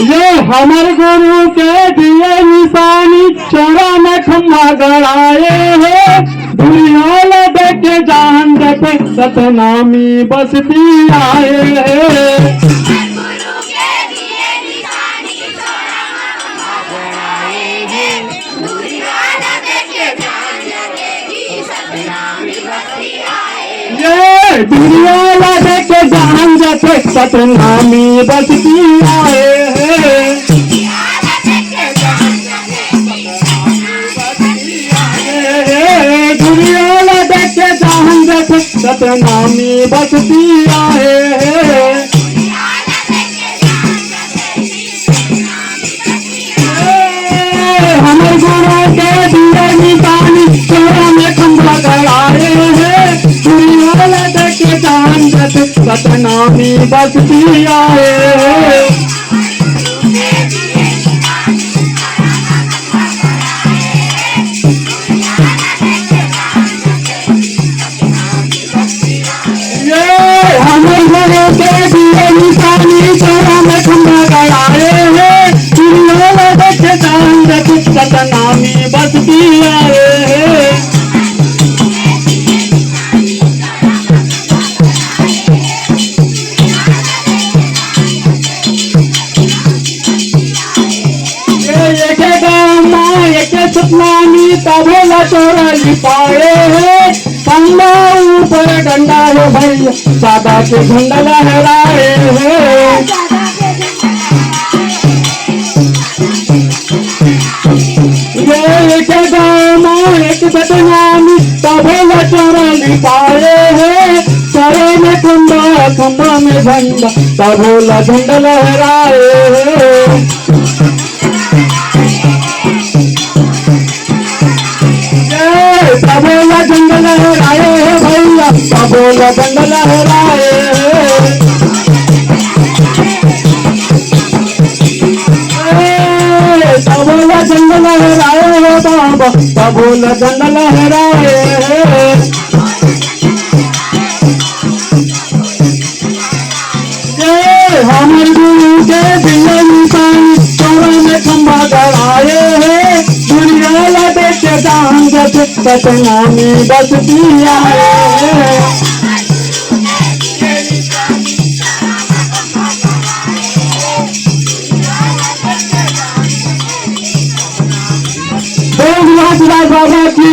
ये हमारे गुरु के दिए निशानी चौरा में खम्भा गड़ाए है दुनिया देखे जान देते सतनामी बसती आए है। ये दुनिया देखे जान देते सतनामी बसती आए है। दुनिया देखे जान देते सतनामी बसती आए है। हमारे गुरु के दिए निशानी चौरा में खम्भा गड़ाए है दुनिया देखे जान देते सतनामी बसती आए है। हमारे गुरु के दिए निशानी चौरा में खम्भा गड़ाए है दुनिया देखे जान देते सतनामी बसती आए है। सतनामी तबेला चोरा लिपाए है पंडा ऊपर डंडा है भैया दादा के झंडा लहराए है। ये एक गाँव में एक सतनामी तबेला चोरा लिपाए है सरे में खंबा खंबा में झंडा तबेला झंडा लहराए है। तबेला झंडा लहराए है भैया तबेला झंडा लहराए है। तबेला झंडा लहराए है बाबा तबेला झंडा लहराए है। हमारे गुरु के दिए निशानी चौरा में खम्भा गड़ाए है दुनिया देखे जान देते सतनामी बसती आए है। बाबा की